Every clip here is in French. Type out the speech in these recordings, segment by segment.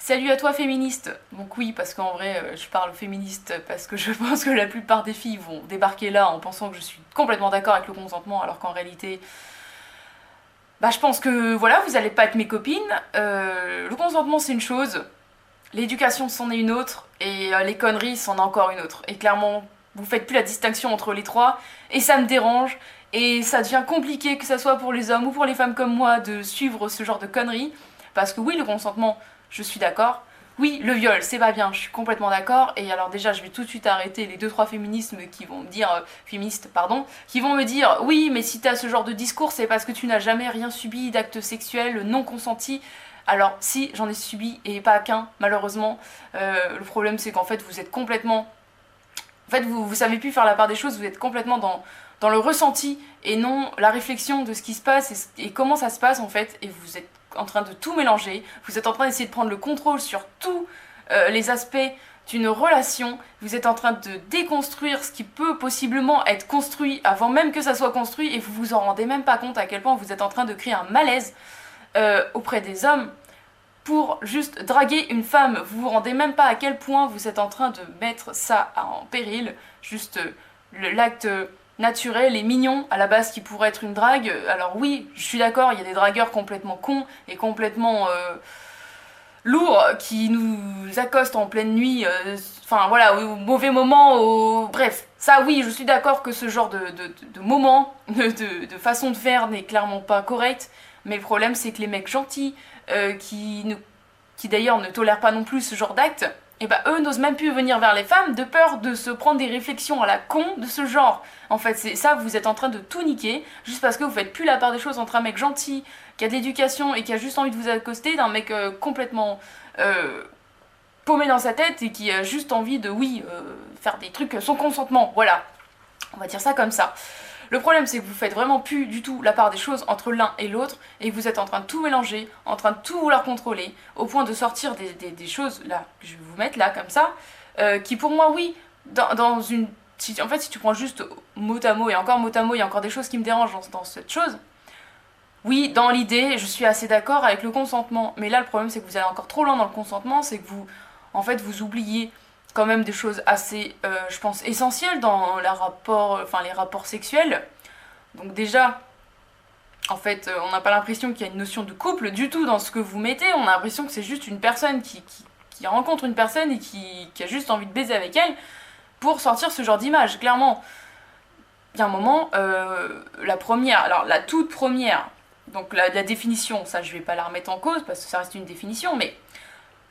Salut à toi féministe. Donc oui, parce qu'en vrai, je parle féministe parce que je pense que la plupart des filles vont débarquer là en pensant que je suis complètement d'accord avec le consentement, alors qu'en réalité, bah je pense que voilà, vous allez pas être mes copines. Le consentement c'est une chose, l'éducation c'en est une autre, et les conneries c'en est encore une autre. Et clairement, vous faites plus la distinction entre les trois, et ça me dérange. Et ça devient compliqué, que ça soit pour les hommes ou pour les femmes comme moi, de suivre ce genre de conneries. Parce que oui, le consentement, je suis d'accord. Oui, le viol, c'est pas bien, je suis complètement d'accord. Et alors déjà, je vais tout de suite arrêter les deux trois féminismes qui vont me dire, féministes, pardon, qui vont me dire, oui, mais si t'as ce genre de discours, c'est parce que tu n'as jamais rien subi d'actes sexuels non consentis. Alors si, j'en ai subi et pas qu'un, malheureusement. Le problème, c'est qu'en fait, vous êtes complètement, en fait, vous savez plus faire la part des choses. Vous êtes complètement dans le ressenti et non la réflexion de ce qui se passe et comment ça se passe en fait. Et vous êtes en train de tout mélanger, vous êtes en train d'essayer de prendre le contrôle sur tous les aspects d'une relation, vous êtes en train de déconstruire ce qui peut possiblement être construit avant même que ça soit construit et vous vous en rendez même pas compte à quel point vous êtes en train de créer un malaise auprès des hommes pour juste draguer une femme. Vous vous rendez même pas à quel point vous êtes en train de mettre ça en péril, juste l'acte naturel et mignon à la base qui pourrait être une drague. Alors oui, je suis d'accord, il y a des dragueurs complètement cons et complètement lourds qui nous accostent en pleine nuit, enfin voilà, au mauvais moment, bref. Ça oui, je suis d'accord que ce genre de moment, de façon de faire n'est clairement pas correct, mais le problème c'est que les mecs gentils, qui d'ailleurs ne tolèrent pas non plus ce genre d'actes, et bah eux n'osent même plus venir vers les femmes de peur de se prendre des réflexions à la con de ce genre. En fait, c'est ça, vous êtes en train de tout niquer, juste parce que vous faites plus la part des choses entre un mec gentil, qui a de l'éducation et qui a juste envie de vous accoster, d'un mec complètement paumé dans sa tête et qui a juste envie de, oui, faire des trucs sans consentement. Voilà, on va dire ça comme ça. Le problème, c'est que vous faites vraiment plus du tout la part des choses entre l'un et l'autre, et que vous êtes en train de tout mélanger, en train de tout vouloir contrôler, au point de sortir des choses, là, que je vais vous mettre là, comme ça, qui pour moi, oui, dans une... en fait, si tu prends juste mot à mot, et encore mot à mot, il y a encore des choses qui me dérangent dans cette chose. Oui, dans l'idée, je suis assez d'accord avec le consentement, mais là, le problème, c'est que vous allez encore trop loin dans le consentement, c'est que vous, en fait, vous oubliez quand même des choses assez, je pense, essentielles dans les rapports sexuels. Donc déjà, en fait, on n'a pas l'impression qu'il y a une notion de couple du tout dans ce que vous mettez, on a l'impression que c'est juste une personne qui rencontre une personne et qui a juste envie de baiser avec elle pour sortir ce genre d'image. Clairement, il y a un moment, la première, alors la toute première, donc la définition, ça je vais pas la remettre en cause parce que ça reste une définition, mais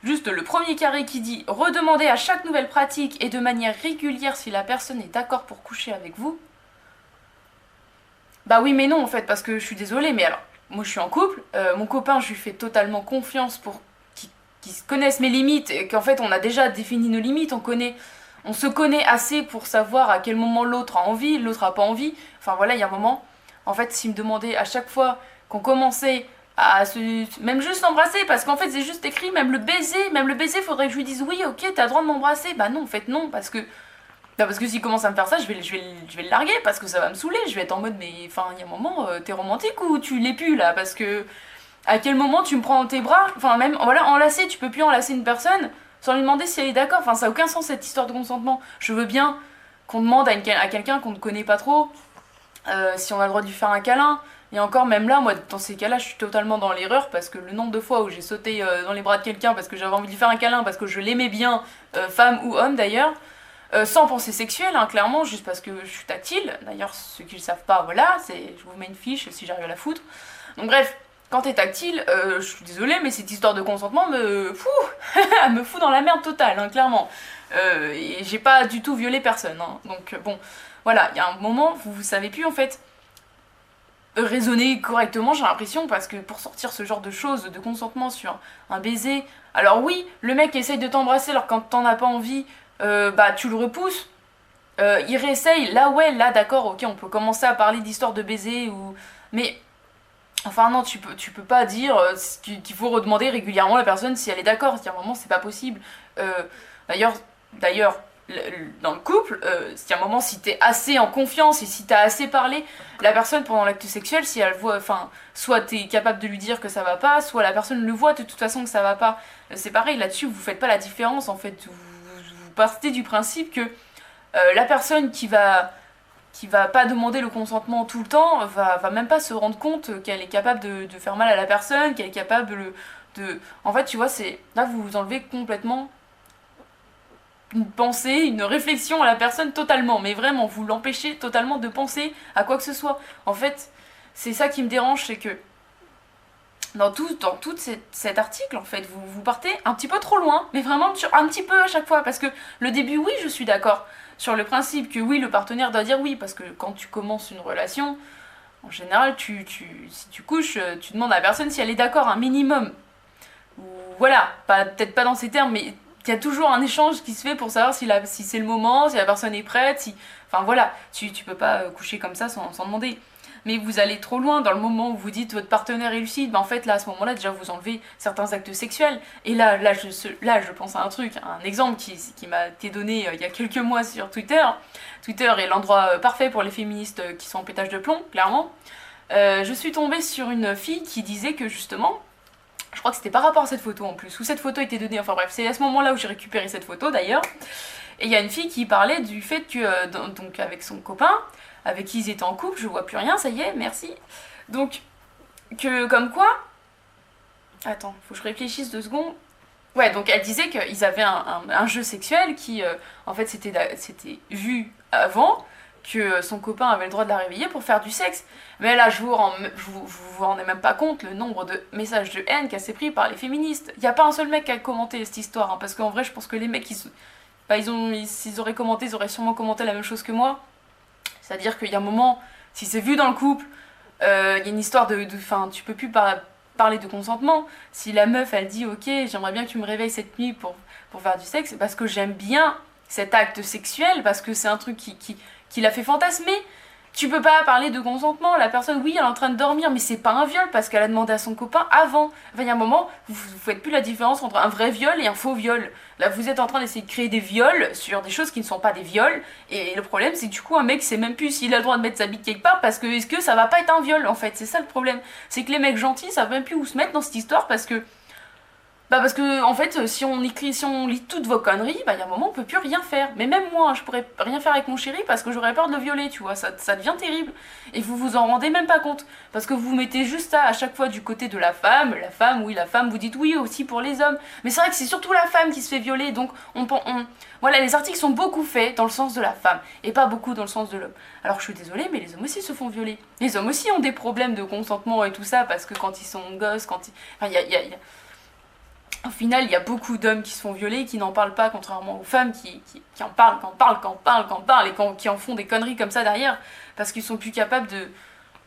juste le premier carré qui dit redemander à chaque nouvelle pratique et de manière régulière si la personne est d'accord pour coucher avec vous. Bah oui mais non en fait, parce que je suis désolée, mais alors, moi je suis en couple, mon copain je lui fais totalement confiance pour qu'il connaisse mes limites, et qu'en fait on a déjà défini nos limites, on se connaît assez pour savoir à quel moment l'autre a envie, l'autre a pas envie. Enfin voilà, il y a un moment, en fait s'il me demandait à chaque fois qu'on commençait à se... même juste s'embrasser, parce qu'en fait c'est juste écrit, même le baiser, faudrait que je lui dise oui, ok, t'as le droit de m'embrasser. Bah non, en fait non, parce que... bah parce que s'il commence à me faire ça, je vais le larguer, parce que ça va me saouler, je vais être en mode, mais enfin, il y a un moment, t'es romantique ou tu l'es plus là, parce que... à quel moment tu me prends dans tes bras, enfin même, voilà, enlacer, tu peux plus enlacer une personne sans lui demander si elle est d'accord, enfin ça a aucun sens cette histoire de consentement. Je veux bien qu'on demande à quelqu'un qu'on ne connaît pas trop, si on a le droit de lui faire un câlin. Et encore, même là, moi, dans ces cas-là, je suis totalement dans l'erreur parce que le nombre de fois où j'ai sauté dans les bras de quelqu'un parce que j'avais envie de lui faire un câlin, parce que je l'aimais bien, femme ou homme d'ailleurs, sans pensée sexuelle, hein, clairement, juste parce que je suis tactile. D'ailleurs, ceux qui le savent pas, voilà, je vous mets une fiche si j'arrive à la foutre. Donc bref, quand t'es tactile, je suis désolée, mais cette histoire de consentement me fout dans la merde totale, hein, clairement. Et j'ai pas du tout violé personne, hein. Donc bon, voilà, il y a un moment, vous savez plus en fait raisonner correctement, j'ai l'impression, parce que pour sortir ce genre de choses, de consentement sur un baiser, alors oui, le mec essaye de t'embrasser alors quand t'en as pas envie, bah tu le repousses, il réessaye, là ouais, là d'accord, ok, on peut commencer à parler d'histoire de baiser, ou... mais... enfin non, tu peux pas dire qu'il faut redemander régulièrement à la personne si elle est d'accord, c'est-à-dire à un moment c'est pas possible. D'ailleurs, dans le couple, si à un moment, si t'es assez en confiance et si t'as assez parlé, la personne pendant l'acte sexuel, si elle voit, enfin, soit t'es capable de lui dire que ça va pas, soit la personne le voit de toute façon que ça va pas. C'est pareil, là-dessus, vous faites pas la différence, en fait. Vous partez du principe que la personne qui va pas demander le consentement tout le temps, va même pas se rendre compte qu'elle est capable de faire mal à la personne, qu'elle est capable de... En fait, tu vois, c'est là, vous vous enlevez complètement une pensée, une réflexion à la personne totalement, mais vraiment, vous l'empêchez totalement de penser à quoi que ce soit. En fait, c'est ça qui me dérange, c'est que dans tout cet article, en fait, vous partez un petit peu trop loin, mais vraiment un petit peu à chaque fois, parce que le début, oui, je suis d'accord sur le principe que oui, le partenaire doit dire oui, parce que quand tu commences une relation, en général, si tu couches, tu demandes à la personne si elle est d'accord, un minimum. Ou voilà, peut-être pas dans ces termes, mais il y a toujours un échange qui se fait pour savoir si c'est le moment, si la personne est prête, si... Enfin voilà, tu peux pas coucher comme ça sans demander. Mais vous allez trop loin dans le moment où vous dites votre partenaire est lucide, ben en fait là à ce moment-là déjà vous enlevez certains actes sexuels. Et là je pense à un truc, un exemple qui m'a été donné il y a quelques mois sur Twitter. Twitter est l'endroit parfait pour les féministes qui sont en pétage de plomb, clairement. Je suis tombée sur une fille qui disait que justement, je crois que c'était par rapport à cette photo en plus, où cette photo était donnée, enfin bref, c'est à ce moment-là où j'ai récupéré cette photo d'ailleurs. Et il y a une fille qui parlait du fait que, donc avec son copain, avec qui ils étaient en couple, je vois plus rien, ça y est, merci. Donc, que comme quoi... Attends, faut que je réfléchisse 2 secondes. Ouais, donc elle disait qu'ils avaient un jeu sexuel qui, en fait, c'était vu avant, que son copain avait le droit de la réveiller pour faire du sexe. Mais là, vous rendez même pas compte le nombre de messages de haine qu'elle s'est pris par les féministes. Il y a pas un seul mec qui a commenté cette histoire, hein, parce qu'en vrai, je pense que les mecs, s'ils auraient commenté, ils auraient sûrement commenté la même chose que moi. C'est-à-dire qu'il y a un moment, si c'est vu dans le couple, il y a une histoire enfin, tu peux plus parler de consentement. Si la meuf, elle dit, ok, j'aimerais bien que tu me réveilles cette nuit pour faire du sexe, c'est parce que j'aime bien cet acte sexuel, parce que c'est un truc qui l'a fait fantasmer. Tu peux pas parler de consentement, la personne, oui, elle est en train de dormir, mais c'est pas un viol parce qu'elle a demandé à son copain avant. Enfin, il y a un moment, vous faites plus la différence entre un vrai viol et un faux viol. Là, vous êtes en train d'essayer de créer des viols sur des choses qui ne sont pas des viols, et le problème, c'est que du coup, un mec sait même plus s'il a le droit de mettre sa bite quelque part parce que est-ce que ça va pas être un viol en fait, c'est ça le problème. C'est que les mecs gentils savent même plus où se mettre dans cette histoire parce que parce que, en fait, si on lit toutes vos conneries, il y a un moment, on peut plus rien faire. Mais même moi, je pourrais rien faire avec mon chéri parce que j'aurais peur de le violer, tu vois, ça devient terrible. Et vous vous en rendez même pas compte. Parce que vous vous mettez juste ça à chaque fois du côté de la femme, oui, la femme, vous dites oui aussi pour les hommes. Mais c'est vrai que c'est surtout la femme qui se fait violer, donc voilà, les articles sont beaucoup faits dans le sens de la femme, et pas beaucoup dans le sens de l'homme. Alors je suis désolée, mais les hommes aussi se font violer. Les hommes aussi ont des problèmes de consentement et tout ça, parce que quand ils sont gosses, Enfin, au final, il y a beaucoup d'hommes qui se font violer, qui n'en parlent pas, contrairement aux femmes qui en parlent, et qui en font des conneries comme ça derrière, parce qu'ils sont plus capables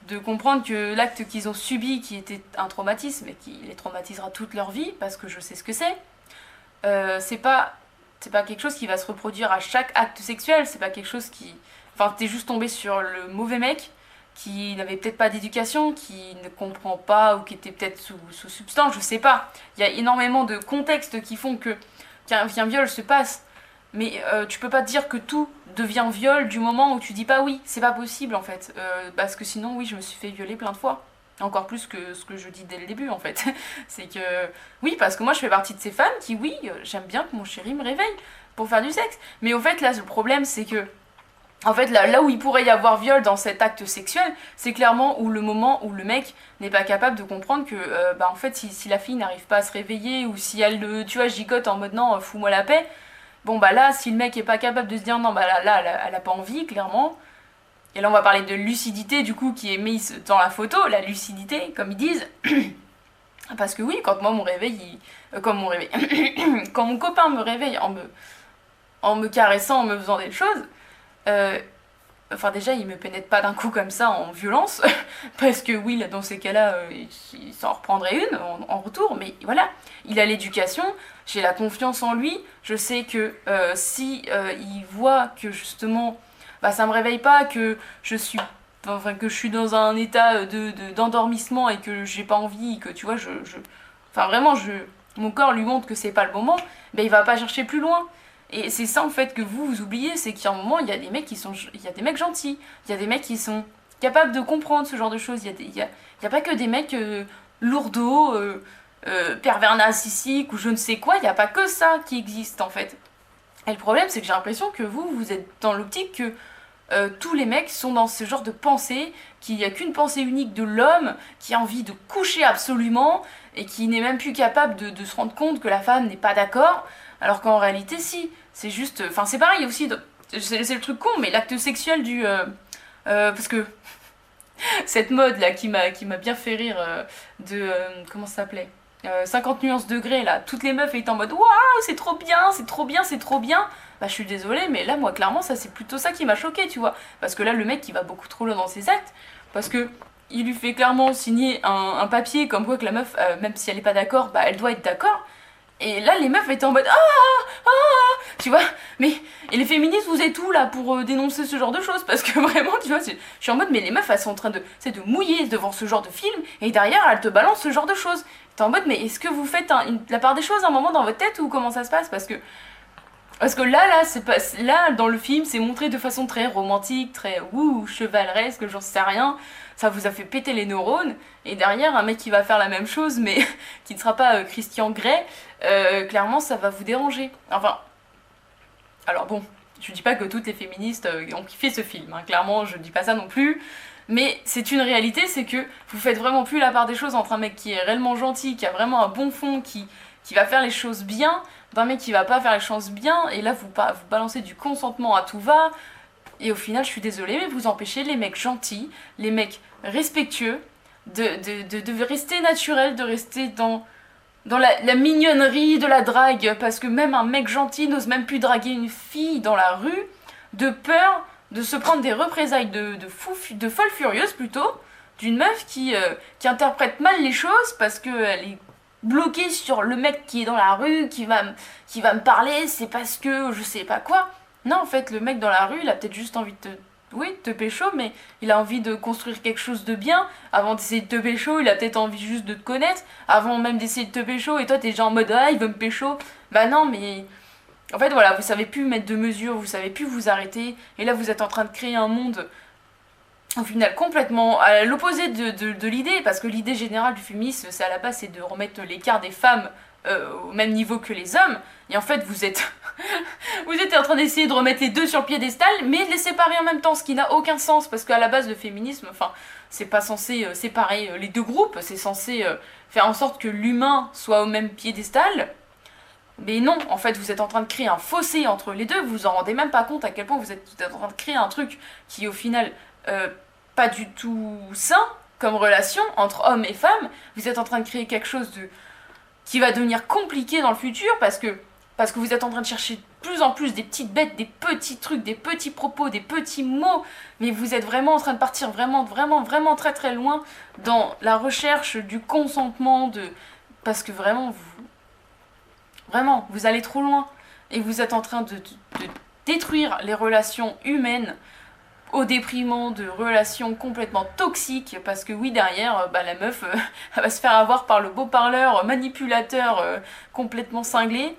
de comprendre que l'acte qu'ils ont subi, qui était un traumatisme, et qui les traumatisera toute leur vie, parce que je sais ce que c'est pas quelque chose qui va se reproduire à chaque acte sexuel, c'est pas quelque chose qui... Enfin, t'es juste tombé sur le mauvais mec, qui n'avait peut-être pas d'éducation, qui ne comprend pas ou qui était peut-être sous substance, je sais pas. Il y a énormément de contextes qui font qu'un viol se passe. Mais tu peux pas dire que tout devient viol du moment où tu dis pas oui, c'est pas possible en fait. Parce que sinon, oui, je me suis fait violer plein de fois. Encore plus que ce que je dis dès le début en fait. C'est que oui, parce que moi je fais partie de ces femmes qui, oui, j'aime bien que mon chéri me réveille pour faire du sexe. Mais au fait, là, le problème c'est que en fait, là où il pourrait y avoir viol dans cet acte sexuel, c'est clairement où le moment où le mec n'est pas capable de comprendre que, en fait, si la fille n'arrive pas à se réveiller, ou si elle tu vois, gigote en mode non, fous-moi la paix, bon, là, si le mec est pas capable de se dire non, là, elle a pas envie, clairement. Et là, on va parler de lucidité, du coup, qui est mise dans la photo, la lucidité, comme ils disent. Parce que oui, quand moi, mon réveil, quand mon copain me réveille en me caressant, en me faisant des choses, enfin déjà il me pénètre pas d'un coup comme ça en violence parce que oui là dans ces cas-là il s'en reprendrait une en retour, mais voilà, il a l'éducation, j'ai la confiance en lui, je sais que si il voit que justement ça me réveille pas, que je suis dans un état d'endormissement et que j'ai pas envie, que tu vois enfin vraiment mon corps lui montre que c'est pas le moment, il va pas chercher plus loin. Et c'est ça en fait que vous oubliez, c'est qu'à un moment il y a des mecs il y a des mecs gentils, il y a des mecs qui sont capables de comprendre ce genre de choses, il y a pas que des mecs lourdeaux, pervers narcissiques ou je ne sais quoi, il n'y a pas que ça qui existe en fait. Et le problème c'est que j'ai l'impression que vous êtes dans l'optique que tous les mecs sont dans ce genre de pensée, qu'il n'y a qu'une pensée unique de l'homme qui a envie de coucher absolument et qui n'est même plus capable de se rendre compte que la femme n'est pas d'accord, alors qu'en réalité si, c'est juste... Enfin c'est pareil aussi, c'est le truc con, mais l'acte sexuel parce que cette mode là qui m'a bien fait rire comment ça s'appelait 50 nuances degrés là, toutes les meufs étaient en mode waouh, c'est trop bien, c'est trop bien, c'est trop bien. Bah je suis désolée, mais là moi clairement ça c'est plutôt ça qui m'a choqué, tu vois. Parce que là le mec il va beaucoup trop loin dans ses actes, parce que il lui fait clairement signer un papier comme quoi que la meuf, même si elle est pas d'accord, bah elle doit être d'accord. Et là les meufs étaient en mode tu vois, mais et les féministes vous êtes où là pour dénoncer ce genre de choses, parce que vraiment tu vois je suis en mode mais les meufs elles sont en train de mouiller devant ce genre de film et derrière elles te balancent ce genre de choses. T'es en mode mais est-ce que vous faites la part des choses un moment dans votre tête ou comment ça se passe, parce que là c'est pas là dans le film c'est montré de façon très romantique, très chevaleresque, j'en sais rien, ça vous a fait péter les neurones, et derrière un mec qui va faire la même chose mais qui ne sera pas Christian Grey, clairement ça va vous déranger. Enfin alors bon, je dis pas que toutes les féministes ont kiffé ce film, hein. Clairement je dis pas ça non plus, mais c'est une réalité, c'est que vous faites vraiment plus la part des choses entre un mec qui est réellement gentil, qui a vraiment un bon fond, qui va faire les choses bien, d'un mec qui va pas faire les choses bien, et là vous balancez du consentement à tout va, et au final je suis désolée, mais vous empêchez les mecs gentils, les mecs respectueux, de rester naturel, de rester dans la mignonnerie de la drague, parce que même un mec gentil n'ose même plus draguer une fille dans la rue, de peur de se prendre des représailles de folle furieuse plutôt, d'une meuf qui interprète mal les choses parce qu'elle est bloquée sur le mec qui est dans la rue, qui va me parler, c'est parce que je sais pas quoi. Non, en fait, le mec dans la rue, il a peut-être juste envie de te pécho, mais il a envie de construire quelque chose de bien. Avant d'essayer de te pécho, il a peut-être envie juste de te connaître. Avant même d'essayer de te pécho, et toi t'es déjà en mode ah, il veut me pécho. Bah non, mais en fait, voilà, vous savez plus mettre de mesures, vous savez plus vous arrêter, et là vous êtes en train de créer un monde, au final, complètement à l'opposé de l'idée, parce que l'idée générale du féminisme, c'est à la base, c'est de remettre l'écart des femmes au même niveau que les hommes, et en fait, vous êtes vous êtes en train d'essayer de remettre les deux sur le piédestal, mais de les séparer en même temps, ce qui n'a aucun sens, parce qu'à la base, le féminisme, enfin, c'est pas censé séparer les deux groupes, c'est censé faire en sorte que l'humain soit au même piédestal. Mais non, en fait, vous êtes en train de créer un fossé entre les deux, vous vous en rendez même pas compte à quel point vous êtes en train de créer un truc qui, au final, pas du tout sain comme relation entre hommes et femmes. Vous êtes en train de créer quelque chose qui va devenir compliqué dans le futur parce que vous êtes en train de chercher de plus en plus des petites bêtes, des petits trucs, des petits propos, des petits mots, mais vous êtes vraiment en train de partir vraiment, vraiment, vraiment très très loin dans la recherche du consentement, parce que vraiment, vous allez trop loin. Et vous êtes en train de détruire les relations humaines au déprimant de relations complètement toxiques, parce que oui, derrière, la meuf, elle va se faire avoir par le beau parleur manipulateur complètement cinglé.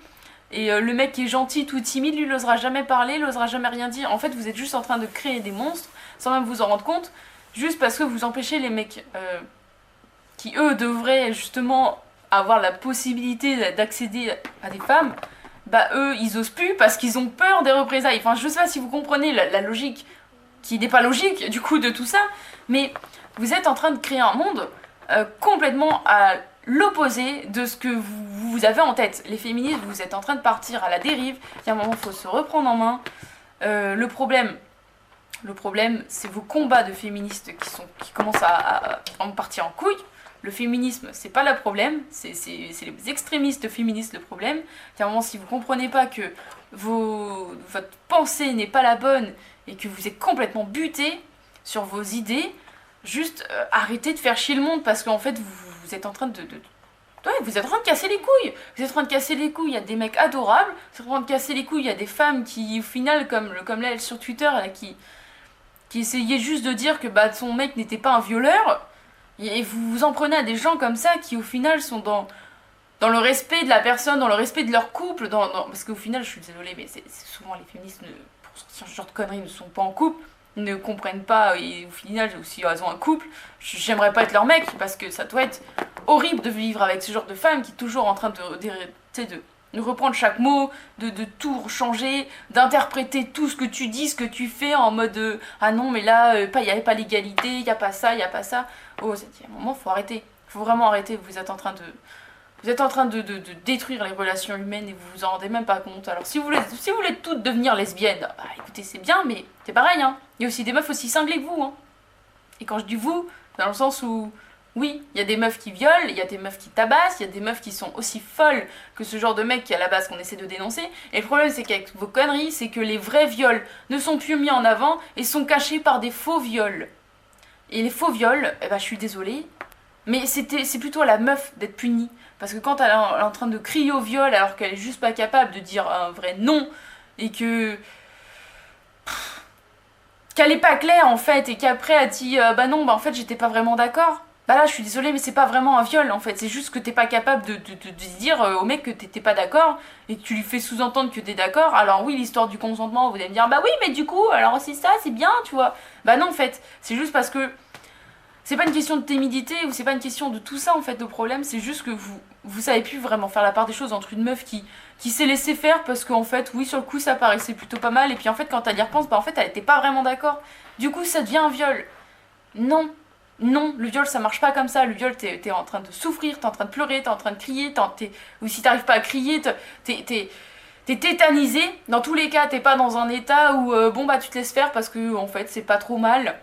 Et le mec qui est gentil, tout timide, lui, il n'osera jamais parler, il n'osera jamais rien dire. En fait, vous êtes juste en train de créer des monstres, sans même vous en rendre compte, juste parce que vous empêchez les mecs qui, eux, devraient justement avoir la possibilité d'accéder à des femmes, eux, ils osent plus parce qu'ils ont peur des représailles. Enfin, je sais pas si vous comprenez la logique, qui n'est pas logique, du coup, de tout ça, mais vous êtes en train de créer un monde complètement à l'opposé de ce que vous avez en tête. Les féministes, vous êtes en train de partir à la dérive, il y a un moment, il faut se reprendre en main. Le problème, c'est vos combats de féministes qui commencent à partir en couille. Le féminisme, c'est pas le problème, c'est les extrémistes féministes le problème. Il y a un moment, si vous comprenez pas que votre pensée n'est pas la bonne et que vous êtes complètement buté sur vos idées, juste arrêtez de faire chier le monde, parce qu'en fait, vous êtes en train ouais, vous êtes en train de casser les couilles. Vous êtes en train de casser les couilles, il y a des mecs adorables, vous êtes en train de casser les couilles, il y a des femmes qui, au final, comme là, elle sur Twitter, là, qui essayait juste de dire que son mec n'était pas un violeur. Et vous vous en prenez à des gens comme ça qui au final sont dans le respect de la personne, dans le respect de leur couple, parce qu'au final, je suis désolée, mais c'est souvent les féministes, pour ce genre de conneries, ne sont pas en couple, ne comprennent pas, et au final, si elles ont un couple, j'aimerais pas être leur mec, parce que ça doit être horrible de vivre avec ce genre de femme qui est toujours en train de reprendre chaque mot, de tout changer, d'interpréter tout ce que tu dis, ce que tu fais en mode ah non mais là il n'y avait pas l'égalité, il n'y a pas ça, il n'y a pas ça. Oh, il y a un moment, faut arrêter. Faut vraiment arrêter, vous êtes en train de détruire les relations humaines et vous vous en rendez même pas compte. Alors si vous voulez toutes devenir lesbiennes, bah écoutez c'est bien mais c'est pareil hein. Il y a aussi des meufs aussi cinglées que vous hein. Et quand je dis vous, dans le sens où oui, il y a des meufs qui violent, il y a des meufs qui tabassent, il y a des meufs qui sont aussi folles que ce genre de mec qui à la base qu'on essaie de dénoncer. Et le problème c'est qu'avec vos conneries, c'est que les vrais viols ne sont plus mis en avant et sont cachés par des faux viols. Et les faux viols, eh ben, je suis désolée, mais c'est plutôt à la meuf d'être punie. Parce que quand elle est en train de crier au viol alors qu'elle est juste pas capable de dire un vrai non, et qu'elle est pas claire en fait, et qu'après elle dit bah non, bah en fait j'étais pas vraiment d'accord. Bah là je suis désolée mais c'est pas vraiment un viol en fait, c'est juste que t'es pas capable de dire au mec que t'étais pas d'accord et que tu lui fais sous-entendre que t'es d'accord. Alors oui l'histoire du consentement, vous allez me dire bah oui mais du coup alors c'est ça, c'est bien tu vois. Bah non en fait, c'est juste parce que c'est pas une question de timidité ou c'est pas une question de tout ça en fait le problème, c'est juste que vous savez plus vraiment faire la part des choses entre une meuf qui s'est laissée faire parce qu'en fait oui sur le coup ça paraissait plutôt pas mal et puis en fait quand elle y repense bah en fait elle était pas vraiment d'accord. Du coup ça devient un viol. Non. Non, le viol ça marche pas comme ça. Le viol t'es en train de souffrir, t'es en train de pleurer, t'es en train de crier, ou si t'arrives pas à crier, t'es tétanisé. Dans tous les cas, t'es pas dans un état où bon bah tu te laisses faire parce que en fait c'est pas trop mal.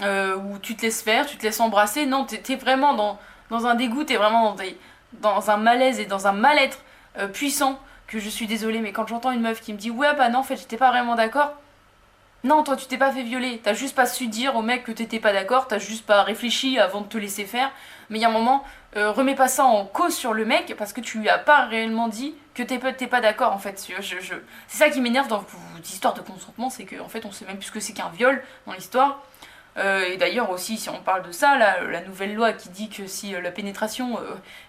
Où tu te laisses faire, tu te laisses embrasser. Non, t'es vraiment dans un dégoût, t'es vraiment dans un malaise et dans un mal-être puissant que je suis désolée. Mais quand j'entends une meuf qui me dit ouais bah non en fait j'étais pas vraiment d'accord. Non, toi tu t'es pas fait violer, t'as juste pas su dire au mec que t'étais pas d'accord, t'as juste pas réfléchi avant de te laisser faire. Mais il y a un moment, remets pas ça en cause sur le mec parce que tu lui as pas réellement dit que t'es pas d'accord en fait. C'est ça qui m'énerve dans l'histoire de consentement, c'est qu'en fait on sait même plus ce que c'est qu'un viol dans l'histoire. Et d'ailleurs aussi si on parle de ça, là, la nouvelle loi qui dit que si la pénétration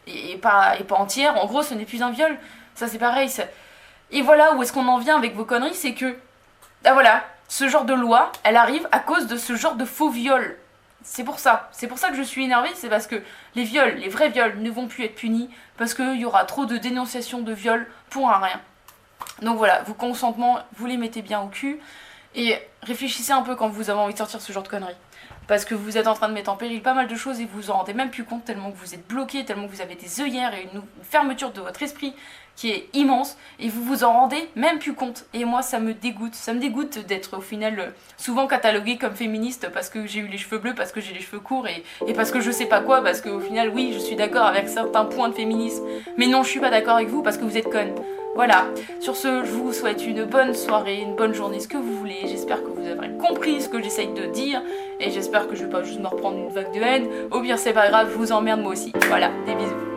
est pas entière, en gros ce n'est plus un viol. Ça c'est pareil. Et voilà où est-ce qu'on en vient avec vos conneries, c'est que, ah voilà, ce genre de loi, elle arrive à cause de ce genre de faux viols. C'est pour ça que je suis énervée, c'est parce que les viols, les vrais viols ne vont plus être punis, parce qu'il y aura trop de dénonciations de viols pour un rien. Donc voilà, vos consentements, vous les mettez bien au cul, et réfléchissez un peu quand vous avez envie de sortir ce genre de conneries. Parce que vous êtes en train de mettre en péril pas mal de choses et vous vous en rendez même plus compte tellement que vous êtes bloqué, tellement que vous avez des œillères et une fermeture de votre esprit qui est immense et vous vous en rendez même plus compte. Et moi ça me dégoûte d'être au final souvent cataloguée comme féministe parce que j'ai eu les cheveux bleus, parce que j'ai les cheveux courts et parce que je sais pas quoi, parce qu'au final oui je suis d'accord avec certains points de féminisme mais non je suis pas d'accord avec vous parce que vous êtes conne. Voilà, sur ce, je vous souhaite une bonne soirée, une bonne journée, ce que vous voulez. J'espère que vous avez compris ce que j'essaye de dire. Et j'espère que je vais pas juste me reprendre une vague de haine. Au pire, c'est pas grave, je vous emmerde moi aussi. Voilà, des bisous.